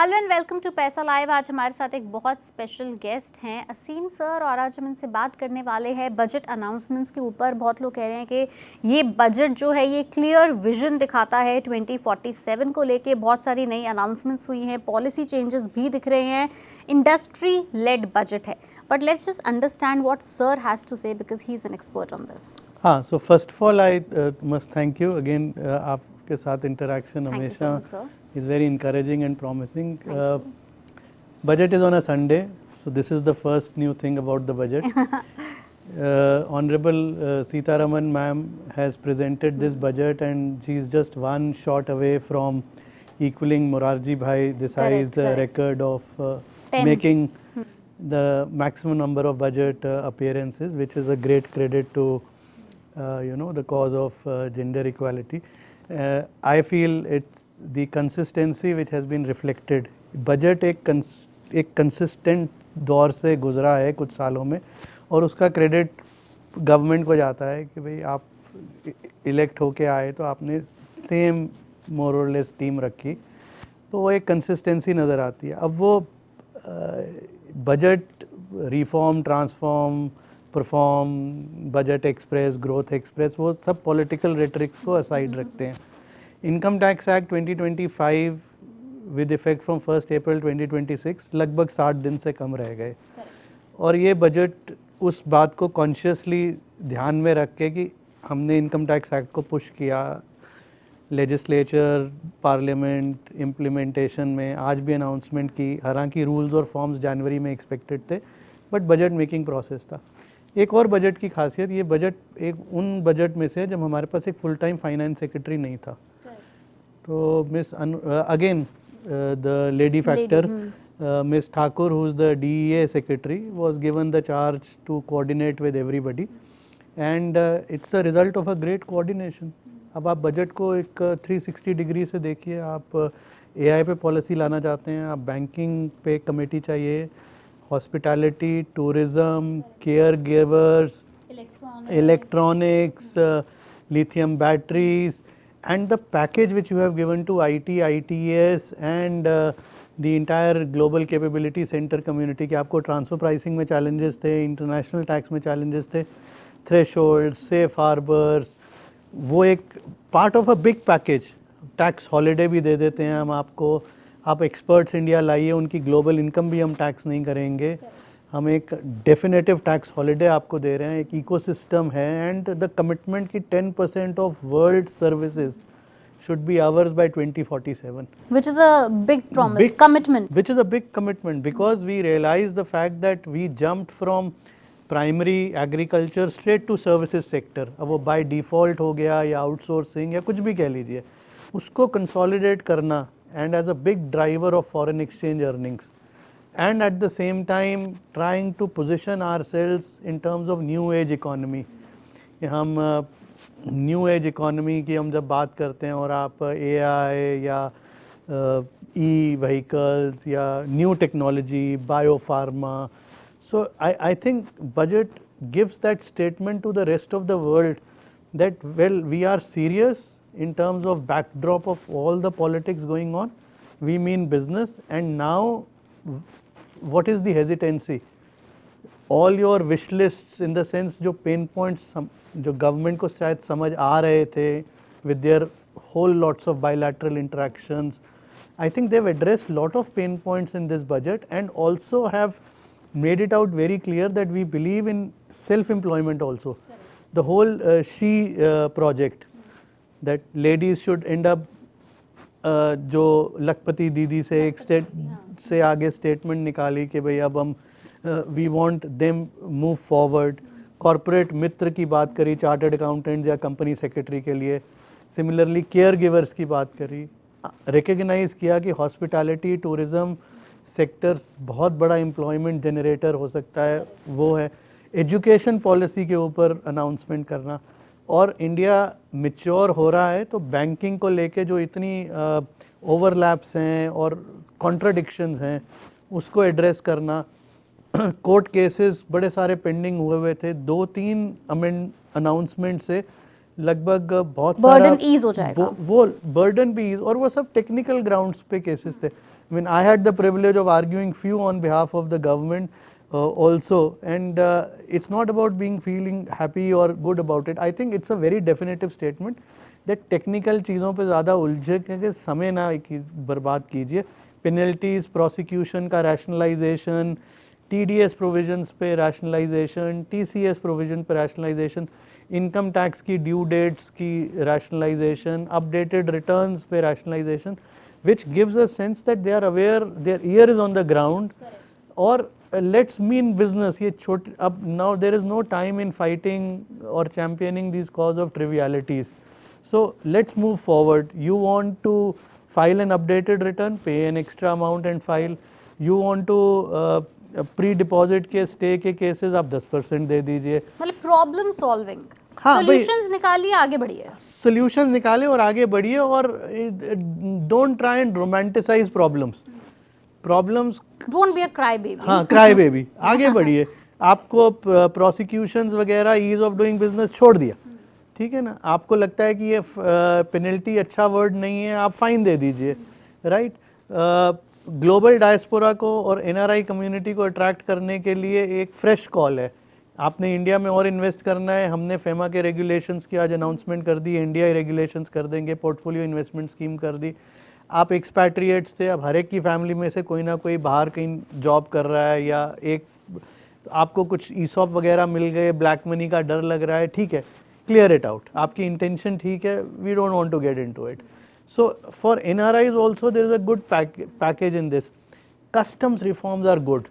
Hello and welcome to पैसा live. आज हमारे साथ एक बहुत स्पेशल गेस्ट हैं असीम सर, और आज हम इनसे बात करने वाले हैं बजट अनाउंसमेंट्स के ऊपर। बहुत लोग कह रहे हैं कि ये बजट जो है ये क्लियर विजन दिखाता है 2047 को लेके। बहुत सारी नई अनाउंसमेंट्स हुई हैं, पॉलिसी चेंजेस भी दिख रहे हैं, इंडस्ट्री लेड बजट है। But let's just understand what sir has to say because he is an expert on this. हाँ, so first of all I must thank you again. आपके साथ इंटरेक्शन थैंक यू सो हमेशा much sir. is very encouraging and promising. Thank you. Budget is on a Sunday, so this is the first new thing about the budget. Honorable Sitaraman ma'am has presented this budget, and she is just one shot away from equaling Morarji Bhai Desai's record of making the maximum number of budget appearances, which is a great credit to the cause of gender equality. I feel it's the consistency which has been reflected. Budget एक consistent दौर से गुजरा है कुछ सालों में, और उसका क्रेडिट गवर्नमेंट को जाता है कि भाई आप इलेक्ट होके आए तो आपने सेम मोर और लेस टीम रखी, तो वो एक कंसिस्टेंसी नज़र आती है। अब वो budget reform, transform, perform, budget express, growth express, वो सब पॉलिटिकल रेटरिक्स को असाइड रखते हैं। Income tax act 2025 with effect from 1 अप्रैल 2026 लगभग 60 दिन से कम रह गए, और ये बजट उस बात को कॉन्शियसली ध्यान में रख के कि हमने इनकम टैक्स एक्ट को पुश किया, लेजिस्लेचर, पार्लियामेंट, इम्प्लीमेंटेशन में आज भी अनाउंसमेंट की। हालांकि रूल्स और फॉर्म्स जनवरी में एक्सपेक्टेड थे, बट बजट मेकिंग प्रोसेस था। एक और बजट की खासियत, ये बजट एक उन बजट में से जब हमारे पास एक फुल टाइम फाइनेंस सेक्रेटरी नहीं था। तो miss again the lady factor Ms. Thakur, who is the DEA secretary, was given the charge to coordinate with everybody, and it's a result of a great coordination. अब आप budget को एक 360 degree से देखिए। आप AI पे policy लाना चाहते हैं, आप बैंकिंग पे कमेटी चाहिए, hospitality, tourism, care givers, electronics, lithium batteries, and the package which you have given to IT, ITS and the entire global capability center community, कि आपको ट्रांसफर प्राइसिंग में चैलेंजेस थे, इंटरनेशनल टैक्स में challenges थे, threshold, safe harbours, वो एक part of a big package. Tax holiday भी दे देते हैं हम आपको, आप एक्सपर्ट्स इंडिया लाइए, उनकी ग्लोबल इनकम भी हम टैक्स नहीं करेंगे, हम एक डेफिनेटिव टैक्स हॉलिडे आपको दे रहे हैं, एक इकोसिस्टम है, एंड द कमिटमेंट की 10% of world services should be ours by 2047, which is a big promise, commitment, which is a big commitment, because we realize the fact that we jumped from primary agriculture straight to services sector. अब वो by default हो गया या outsourcing या कुछ भी कह लीजिए, उसको consolidate करना, and as a big driver of foreign exchange earnings, and at the same time trying to position ourselves in terms of new age economy. हम न्यू एज इकोनॉमी की हम जब बात करते हैं, और आप AI या ई व्हीकल्स या new technology, bio pharma, so I think budget gives that statement to the rest of the world that well, we are serious in terms of backdrop of all the politics going on, we mean business, and now what is the hesitancy? All your wish lists, in the sense जो pain points जो government को शायद समझ आ रहे थे with their whole lots of bilateral interactions, I think they've addressed lot of pain points in this budget, and also have made it out very clear that we believe in self-employment also. The whole she project, that ladies should end up जो लखपति दीदी से एक state से आगे statement निकाली कि भाई अब हम we want them move forward. Corporate मित्र की बात करी, चार्टर्ड अकाउंटेंट या कंपनी सेक्रेटरी के लिए। सिमिलरली केयर गिवर्स की बात करी, रिकग्नाइज किया कि हॉस्पिटैलिटी, टूरिज्म सेक्टर्स बहुत बड़ा एम्प्लॉयमेंट जनरेटर हो सकता है, वो है। एजुकेशन पॉलिसी के ऊपर अनाउंसमेंट करना, और इंडिया मैच्योर हो रहा है तो बैंकिंग को लेके जो इतनी ओवरलैप्स हैं और कॉन्ट्राडिक्शंस हैं उसको एड्रेस करना। कोर्ट केसेस बड़े सारे पेंडिंग हुए थे, 2-3 अनाउंसमेंट से लगभग बहुत बर्डन ईज हो जाएगा। वो बर्डन भी ईज, और वो सब टेक्निकल ग्राउंड्स पे केसेस थे। I mean, I had the privilege of arguing few on behalf of the government also, and it's not about being feeling happy or good about it. I think it's a very definitive statement that technical चीज़ों पे ज़्यादा उलझे के समय ना बर्बाद कीजिए. Penalties, prosecution का rationalization, TDS provisions पे rationalization, TCS provision पे rationalization, income tax की due dates की rationalization, updated returns पे rationalization, which gives a sense that they are aware, their ear is on the ground. Or let's mean business. ये छोटे अब now there is no time in fighting or championing these cause of trivialities. So let's move forward. You want to file an updated return, pay an extra amount and file. You want to pre-deposit के stay के cases आप 10% दे दीजिए. मतलब problem solving, हाँ, भाई, solutions निकालिए, आगे बढ़िए. solutions निकालें और आगे बढ़िए. और don't try and romanticize problems. Problems, don't be a cry baby. हाँ, क्राई बेबी. आगे बढ़िए. आपको प्रोसिक्यूशंस वगैरह, ईज ऑफ डूइंग बिजनेस छोड़ दिया, ठीक है ना. आपको लगता है कि ये पेनल्टी अच्छा वर्ड नहीं है, आप फाइन दे दीजिए, राइट. ग्लोबल डायस्पोरा को और एनआरआई कम्युनिटी को अट्रैक्ट करने के लिए एक फ्रेश कॉल है. आपने इंडिया में और इन्वेस्ट करना है, हमने फेमा के रेगुलेशंस की आज अनाउंसमेंट कर दी, इंडिया रेगुलेशंस कर देंगे, पोर्टफोलियो इन्वेस्टमेंट स्कीम कर दी. आप एक्सपैट्रिएट्स थे, अब हर एक की फैमिली में से कोई ना कोई बाहर कहीं जॉब कर रहा है, या एक आपको कुछ ईसॉप वगैरह मिल गए, ब्लैक मनी का डर लग रहा है, ठीक है, clear it out. आपकी इंटेंशन ठीक है, we don't want to get into it. So for NRIs also there is a good package in this. Customs reforms are good.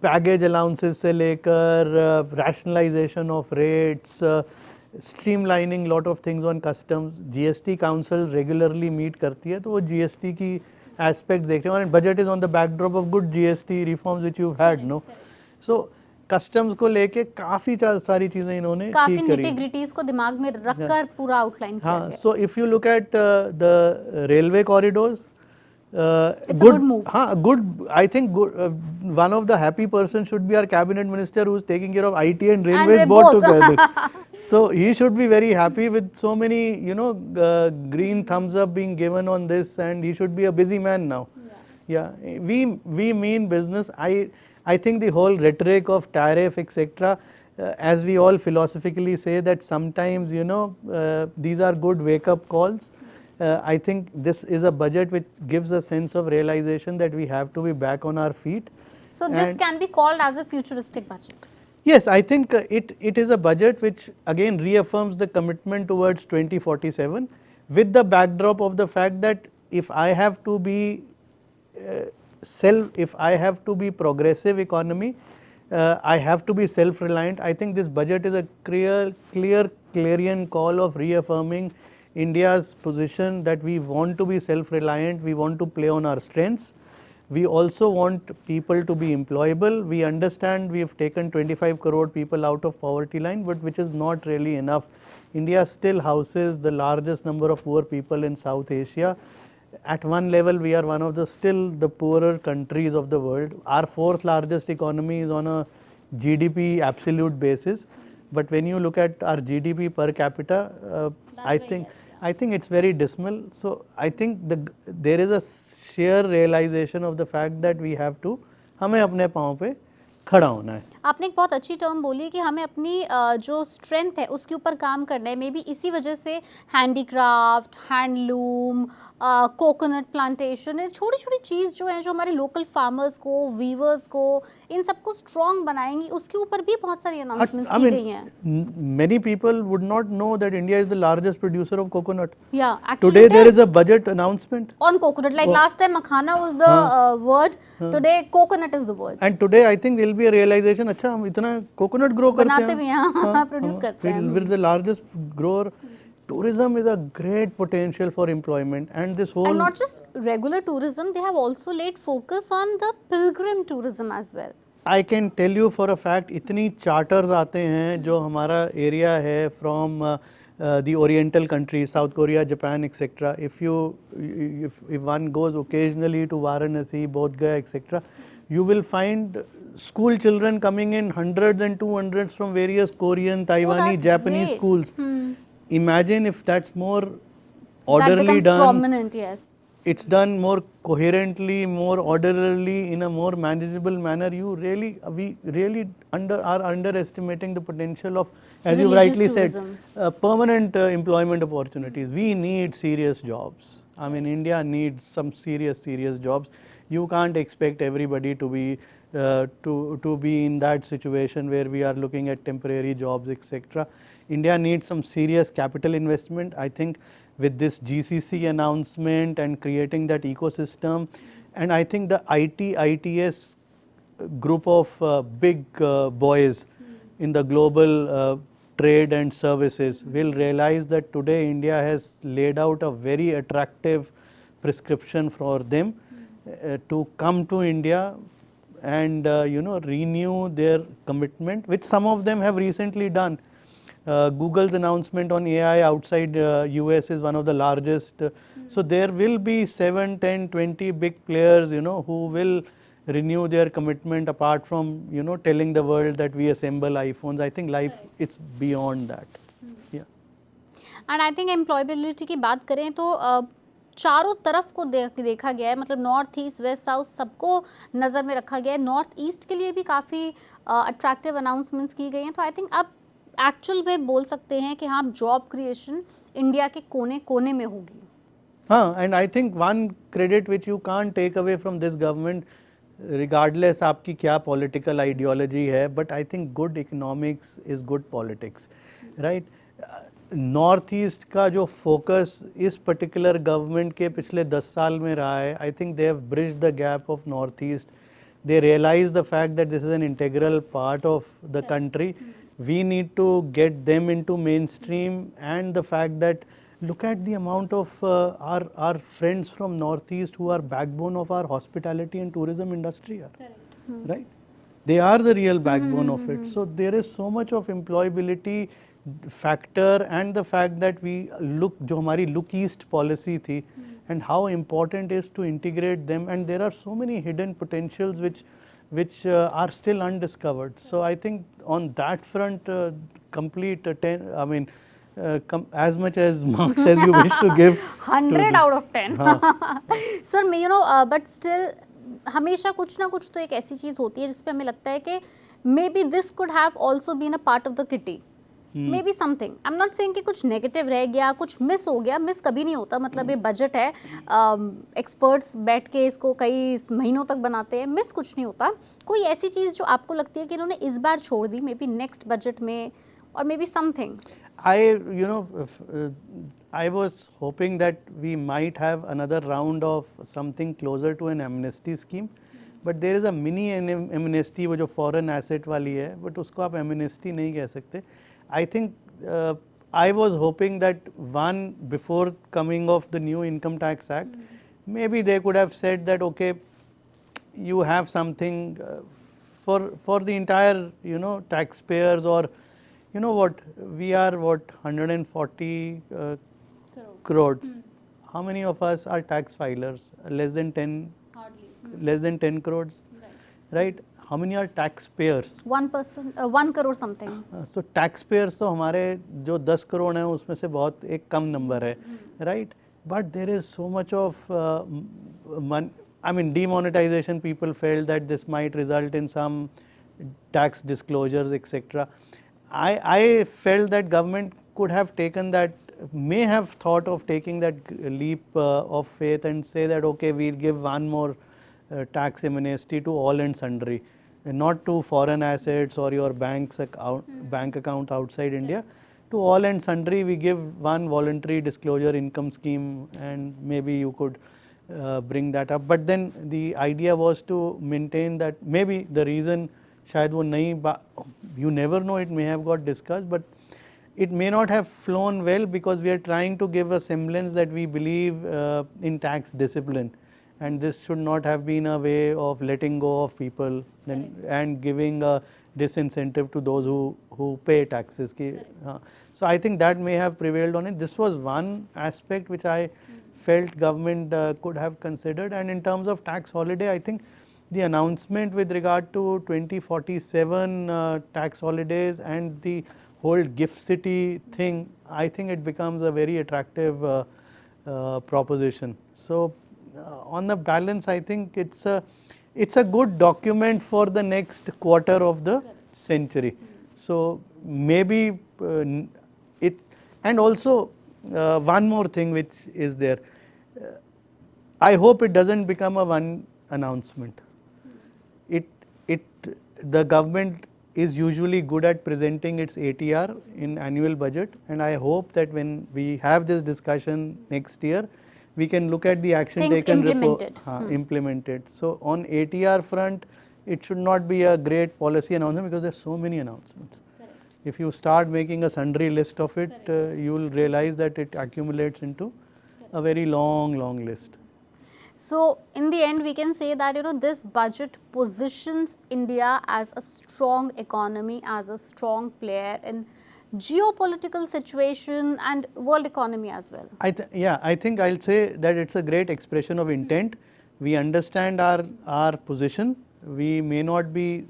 Baggage allowances से लेकर rationalization of rates, streamlining lot of things on customs. GST council regularly meet करती है, तो वो GST की aspect देख रहे हैं, और budget is on the backdrop of good GST reforms which you've had, no? So customs को लेके काफी सारी चीजें इन्होंने काफी ठीक करी. निटिग्रिटीज को दिमाग में रखकर पूरा आउटलाइन किया हाँ, गया. So if you look at the railway corridors, It's a good move. हाँ, good. I think good, one of the happy person should be our cabinet minister who's taking care of IT and railways both together. So he should be very happy with so many, you know, green thumbs up being given on this, and he should be a busy man now. Yeah, we mean business. I think the whole rhetoric of tariff, etc., as we all philosophically say that sometimes, you know, these are good wake-up calls. I think this is a budget which gives a sense of realization that we have to be back on our feet. So this can be called as a futuristic budget. Yes, I think it is a budget which again reaffirms the commitment towards 2047, with the backdrop of the fact that if I have to be if I have to be progressive economy, I have to be self-reliant. I think this budget is a clear clarion call of reaffirming India's position that we want to be self-reliant, we want to play on our strengths. We also want people to be employable. We understand we have taken 25 crore people out of poverty line, but which is not really enough. India still houses the largest number of poor people in South Asia. At one level, we are one of the still the poorer countries of the world. Our fourth largest economy is on a GDP absolute basis, but when you look at our GDP per capita, I think it's very dismal. So I think there is a sheer realization of the fact that we have to, हमें अपने पाँव पे खड़ा होना है. आपने एक बहुत अच्छी टर्म बोली कि हमें अपनी जो स्ट्रेंथ है उसके ऊपर काम करना है. मे बी इसी वजह से हैंडीक्राफ्ट, हैंडलूम, कोकोनट प्लांटेशन, छोटी छोटी चीज़ जो है जो हमारे लोकल फार्मर्स को, वीवर्स को, इन सबको स्ट्रॉन्ग बनाएंगी, उसके ऊपर भी बहुत सारी अनाउंसमेंट्स की गई हैं. Many people would not know that India is the largest producer of coconut. Yeah, actually today there is a budget announcement on coconut. Like last time makhana was the word, today coconut is the word. And today I think there will be a realization, अच्छा हम इतना coconut grow करते हैं, बनाते भी हैं, produce करते हैं. We're the largest grower. Tourism is a great potential for employment, and this whole, and not just regular tourism, they have also laid focus on the pilgrim tourism as well. I can tell you for a fact, इतनी charters आते हैं जो हमारा area है from the oriental countries, South Korea, Japan, etc. If one goes occasionally to Varanasi, Bodh Gaya, etc., you will find school children coming in hundreds and 200s from various Korean, Taiwanese, Japanese great. schools. Imagine if that's more orderly that becomes done. prominent, yes. it's done more coherently, more orderly, in a more manageable manner, we really are underestimating the potential of, as you Religious rightly said, tourism. permanent employment opportunities. We need serious jobs. I mean, India needs some serious jobs. You can't expect everybody to be to be in that situation where we are looking at temporary jobs, etc. India needs some serious capital investment. I think with this GCC announcement and creating that ecosystem, and I think the ITS group of big boys in the global trade and services will realize that today India has laid out a very attractive prescription for them to come to India and renew their commitment, which some of them have recently done. Google's announcement on AI outside US is one of the largest. So there will be 7, 10, 20 big players, who will renew their commitment apart from, telling the world that we assemble iPhones. I think life, it's beyond that. Yeah. And I think employability की बात करें तो चारों तरफ को देखा गया है, मतलब नॉर्थ ईस्ट वेस्ट साउथ सबको नज़र में रखा गया है। नॉर्थ ईस्ट के लिए भी काफ़ी अट्रैक्टिव अनाउंसमेंट्स की गई हैं, तो आई थिंक अब एक्चुअल में बोल सकते हैं कि हाँ, जॉब क्रिएशन इंडिया के कोने कोने में होगी। हाँ, and I think one credit which you can't take away from this government, regardless आपकी क्या political ideology है, but I think good economics is good politics, right? North east का जो फोकस इस पर्टिकुलर गवर्नमेंट के पिछले 10 साल में रहा है, I think they have bridged the gap of north east. They realize the fact that this is an integral part of the country. We need to get them into mainstream, and the fact that look at the amount of our friends from Northeast who are backbone of our hospitality and tourism industry are, right? They are the real backbone of it. So there is so much of employability factor, and the fact that we look, जो हमारी look east policy थी, and how important is to integrate them, and there are so many hidden potentials which are still undiscovered. So I think on that front, complete I mean as much as marks as you wish to give 100 out of 10. Sir you know but still हमेशा कुछ ना कुछ तो एक ऐसी चीज़ होती है जिसपे हमें लगता है कि maybe this could have also been a part of the kitty, maybe something. I am not saying कि कुछ नेगेटिव रह गया, कुछ मिस हो गया। मिस कभी नहीं होता, मतलब ये बजट है, एक्सपर्ट्स बैठ के इसको कई महीनों तक बनाते हैं, मिस कुछ नहीं होता। कोई ऐसी चीज़ जो आपको लगती है कि इन्होंने इस बार छोड़ दी, मे बी नेक्स्ट बजट में, और may be something? I was hoping that we might have another round of something closer to an amnesty scheme, but there is a mini amnesty वो जो foreign asset वाली है, but उसको आप amnesty नहीं कह सकते. I think I was hoping that one, before coming of the new income tax act, maybe they could have said that okay, you have something for the entire taxpayers, or you know what, we are 140 crores. How many of us are tax filers? Less than 10. Hardly. Less than 10 crores, right? How many are taxpayers? 1%, 1 crore something. So taxpayers तो हमारे जो 10 करोड़ हैं उसमें से बहुत एक कम number है, right? But there is so much of I mean demonetization. People felt that this might result in some tax disclosures, etc. I felt that government could have taken that, may have thought of taking that leap of faith and say that okay, we'll give one more tax amnesty to all and sundry, and not to foreign assets or your bank account outside India. To all and sundry, we give one voluntary disclosure income scheme, and maybe you could bring that up. But then the idea was to maintain that, maybe the reason शायद वो नहीं, you never know, it may have got discussed, but it may not have flown well, because we are trying to give a semblance that we believe in tax discipline, and this should not have been a way of letting go of people and giving a disincentive to those who pay taxes. So I think that may have prevailed on it. This was one aspect which I felt government could have considered. And in terms of tax holiday, I think the announcement with regard to 2047 tax holidays and the whole gift city thing, I think it becomes a very attractive proposition. So on the balance, I think it's a good document for the next quarter of the century. So maybe it's, and also one more thing which is there. I hope it doesn't become a one announcement. It the government is usually good at presenting its ATR in annual budget, and I hope that when we have this discussion next year, we can look at the action Things taken implemented. implemented. So on ATR front, it should not be a great policy announcement because there's so many announcements. If you start making a sundry list of it, you will realize that it accumulates into a very long list. So in the end, we can say that, you know, this budget positions India as a strong economy, as a strong player in geopolitical situation and world economy as well. I think I'll say that it's a great expression of intent. We understand our position. We may not be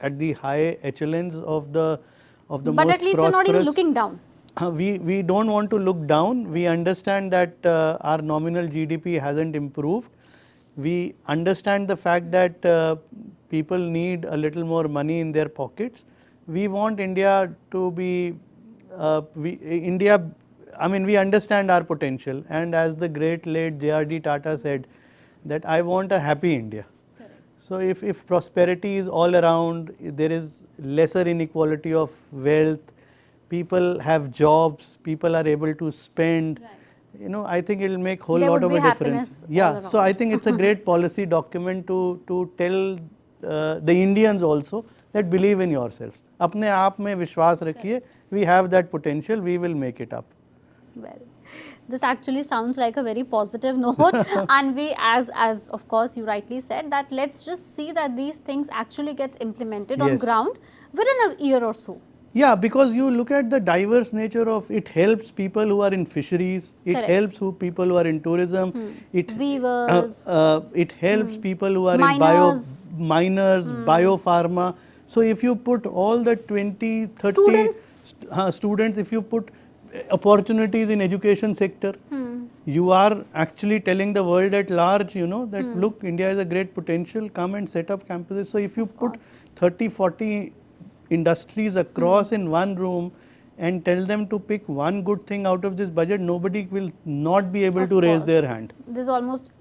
at the high echelons of the But most at least we're not even prosperous. looking down. We don't want to look down. We understand that our nominal GDP hasn't improved. We understand the fact that people need a little more money in their pockets. We want India to be, I mean, we understand our potential, and as the great late J.R.D. Tata said, that I want a happy India. So if prosperity is all around, there is lesser inequality of wealth, people have jobs, people are able to spend, you know, I think it will make whole There lot would of be a difference. happiness Yeah, all so I around. think it's a great policy document to tell the Indians also that believe in yourselves. अपने आप में विश्वास रखिए, we have that potential, we will make it up. Well, this actually sounds like a very positive note, and we, as of course you rightly said, that let's just see that these things actually get implemented on Yes. ground within a year or so. Yeah, because you look at the diverse nature of it, helps people who are in fisheries, it Correct. helps people who are in tourism, it Weavers. it helps people who are Miners. in miners, biopharma. So if you put all the 20, 30 Students. Students, if you put opportunities in education sector, you are actually telling the world at large, you know, that look, India has a great potential, come and set up campuses. So if you put 30, 40 industries across in one room and tell them to pick one good thing out of this budget, nobody will not be able Of to raise course. their hand. There's almost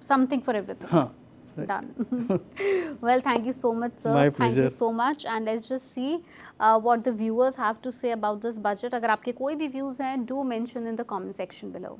something for everything. Huh. Done. Well, thank you so much, sir. My Thank you pleasure. so much. And let's just see what the viewers have to say about this budget. अगर आपके कोई भी views हैं, do mention in the comment section below.